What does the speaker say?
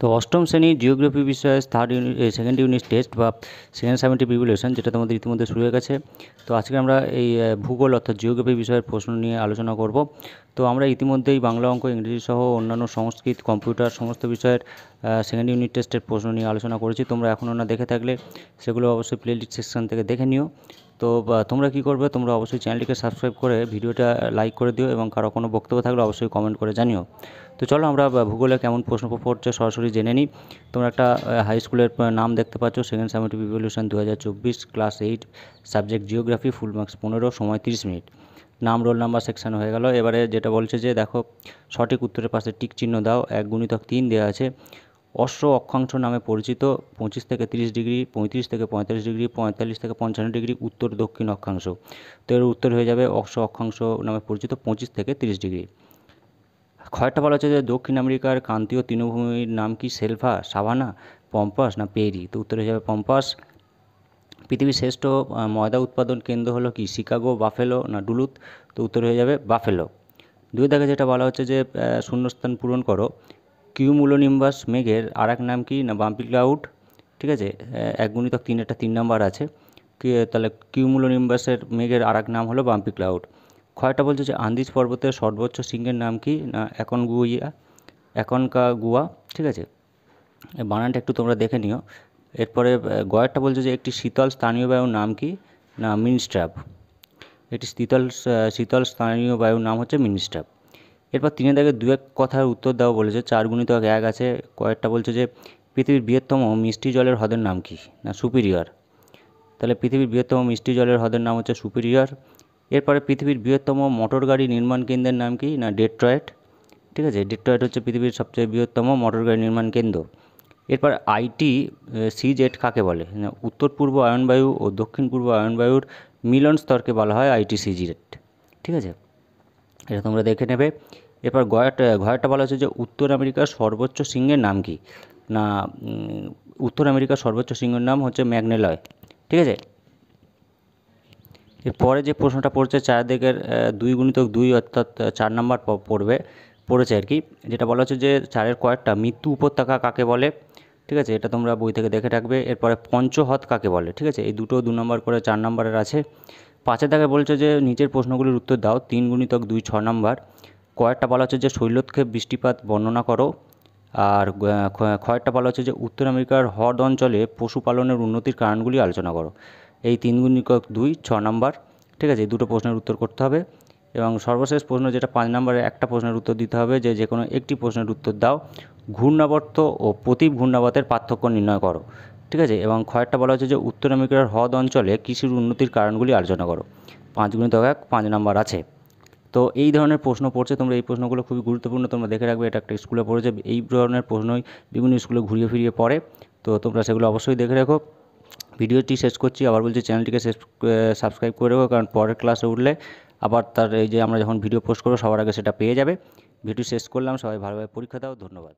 তো অষ্টম শ্রেণীর জিওগ্রাফি বিষয়ে সেকেন্ড ইউনিট টেস্ট বা সেকেন্ড সামেটিভ রিভিউলেশন যেটা তোমাদের ইতিমধ্যে শুরু হয়ে গেছে। তো আজকে আমরা এই ভূগোল অর্থাৎ জিওগ্রাফি বিষয়ের প্রশ্ন নিয়ে আলোচনা করব। তো আমরা ইতিমধ্যেই বাংলা, অঙ্ক, ইংরেজি সহ অন্যান্য সংস্কৃত, কম্পিউটার সমস্ত বিষয়ের সেকেন্ড ইউনিট টেস্টের প্রশ্ন নিয়ে আলোচনা করেছি। তোমরা এখনও না দেখে থাকলে সেগুলো অবশ্যই প্লেলিস্ট সেকশন থেকে দেখে নিও। তো তোমরা কী করবে, তোমরা অবশ্যই চ্যানেলটিকে সাবস্ক্রাইব করে ভিডিওটা লাইক করে দিও এবং কারো কোনো বক্তব্য থাকলে অবশ্যই কমেন্ট করে জানিও। তো চলো আমরা ভূগোলে কেমন প্রশ্ন পড়ছে সরাসরি জেনে নিই। তোমরা একটা হাই স্কুলের নাম দেখতে পাচ্ছ, second summative revaluation 2024, class 8, subject geography, full marks 15, সময় 30 মিনিট। নাম, রোল নাম্বার, সেকশন হয়ে গেল। এবারে যেটা বলছে যে দেখো, সঠিক উত্তরের পাশে টিক চিহ্ন দাও। 1×3 দেওয়া আছে। অশ্ব অক্ষাংশ নামে পরিচিত 25 থেকে 30 ডিগ্রি, 35 থেকে 45 ডিগ্রি, 45 থেকে 55 ডিগ্রি উত্তর দক্ষিণ অক্ষাংশ। তো এর উত্তর হয়ে যাবে অশ্ব অক্ষাংশ নামে পরিচিত 25 থেকে 30 ডিগ্রি। ক্ষয়টা বলা হচ্ছে যে দক্ষিণ আমেরিকার ক্রান্তীয় তৃণভূমির নাম কি? সেলভা, সাভানা, পম্পাস না পেরি? তো উত্তর হয়ে যাবে পম্পাস। পৃথিবীর শ্রেষ্ঠ ময়দা উৎপাদন কেন্দ্র হলো কি? শিকাগো, বাফেলো না ডুলুথ? তো উত্তর হয়ে যাবে বাফেলো। দুই দাগে যেটা বলা হচ্ছে যে শূন্যস্থান পূরণ করো। কিউমুলোনিম্বাস মেঘের আর এক নাম কি? না বাম্পি ক্লাউড। ঠিক আছে, 1×3 একটা 3 নাম্বার আছে। তাহলে কিউমুলোনিম্বাসের মেঘের আর এক নাম হলো বাম্পি ক্লাউড। ক্ষয়টা বলছে যে আন্দিজ পর্বতের সর্বোচ্চ শৃঙ্গের নাম কি? না অ্যাকনকাগুয়া। ঠিক আছে, বানানটা একটু তোমরা দেখে নিও। এরপরে গয়েরটা বলছে যে একটি শীতল স্থানীয় বায়ুর নাম কি? না মিনস্ট্রাপ। একটি শীতল স্থানীয় বায়ুর নাম হচ্ছে মিনস্ট্রাপ। এরপর 3 দাগে 2 কথার উত্তর দাও বলেছে। 4×1 আছে। কয়েকটা বলছে যে পৃথিবীর বৃহত্তম মিষ্টি জলের হ্রদের নাম কি? না সুপিরিয়র। তাহলে পৃথিবীর বৃহত্তম মিষ্টি জলের হ্রদের নাম হচ্ছে সুপিরিয়র। এরপরে পৃথিবীর বৃহত্তম মোটর গাড়ি নির্মাণ কেন্দ্রের নাম কি? না ডেট্রয়েট। ঠিক আছে, ডেট্রয়েট হচ্ছে পৃথিবীর সবচেয়ে বৃহত্তম মোটর গাড়ি নির্মাণ কেন্দ্র। এরপর ITCZ কাকে বলে? না উত্তর পূর্ব আয়নবায়ু ও দক্ষিণ পূর্ব আয়নবায়ুর মিলন স্তরকে বলা হয় ITCZ। ঠিক আছে, এটা তোমরা দেখে নেবে। এরপর ঘয়টা বলা হচ্ছে যে উত্তর আমেরিকার সর্বোচ্চ সিংহের নাম কি? না উত্তর আমেরিকার সর্বোচ্চ সিংহের নাম হচ্ছে ম্যাগনেলয়। ঠিক আছে, এরপরে যে প্রশ্নটা পড়ছে 4 দিকের 2×2 অর্থাৎ 4 নাম্বার পড়েছে আর কি। যেটা বলা হচ্ছে যে 4-এর কয়েকটা মৃত্যু উপত্যকা কাকে বলে? ঠিক আছে, এটা তোমরা বই থেকে দেখে রাখবে। এরপরে পঞ্চহ্রদ কাকে বলে? ঠিক আছে, এই দুটো 2 নম্বর করে 4 নাম্বারের আছে। 5-এর দাগে বলছে যে নিচের প্রশ্নগুলির উত্তর দাও। 3×2 6 নাম্বার। কয়েকটা বলা হচ্ছে যে শৈলক্ষেপ বৃষ্টিপাত বর্ণনা করো। আর ক্ষয়টা বলা হচ্ছে যে উত্তর আমেরিকার হ্রদ অঞ্চলে পশুপালনের উন্নতির কারণগুলি আলোচনা করো। এই 3×2 6 নাম্বার। ঠিক আছে, এই দুটো প্রশ্নের উত্তর করতে হবে। এবং সর্বশেষ প্রশ্ন যেটা 5 নম্বরে একটা প্রশ্নের উত্তর দিতে হবে, যে কোনো একটি প্রশ্নের উত্তর দাও। ঘূর্ণাবর্ত ও প্রতীপ ঘূর্ণাবর্তের পার্থক্য নির্ণয় করো। ঠিক আছে, এবং ক্ষয়টা বলা হচ্ছে যে উত্তর আমেরিকার হ্রদ অঞ্চলে কৃষির উন্নতির কারণগুলি আলোচনা করো। 5×1 5 নাম্বার আছে। তো এই ধরনের প্রশ্ন পড়ছে, তোমরা এই প্রশ্নগুলো খুবই গুরুত্বপূর্ণ, তোমরা দেখে রাখবে। এটা একটা স্কুলে পড়েছে, এই ধরনের প্রশ্নই বিভিন্ন স্কুলে ঘুরিয়ে ফিরিয়ে পড়ে। তো তোমরা সেগুলো অবশ্যই দেখে রাখো। ভিডিওটি শেষ করছি, আবার বলছি চ্যানেলটিকে সাবস্ক্রাইব করে রাখো, কারণ পরের ক্লাসে উঠলে আবার তার এই যে আমরা যখন ভিডিও পোস্ট করবো সবার আগে সেটা পেয়ে যাবে। ভিডিও শেষ করলাম, সবাই ভালোভাবে পরীক্ষা দাও। ধন্যবাদ।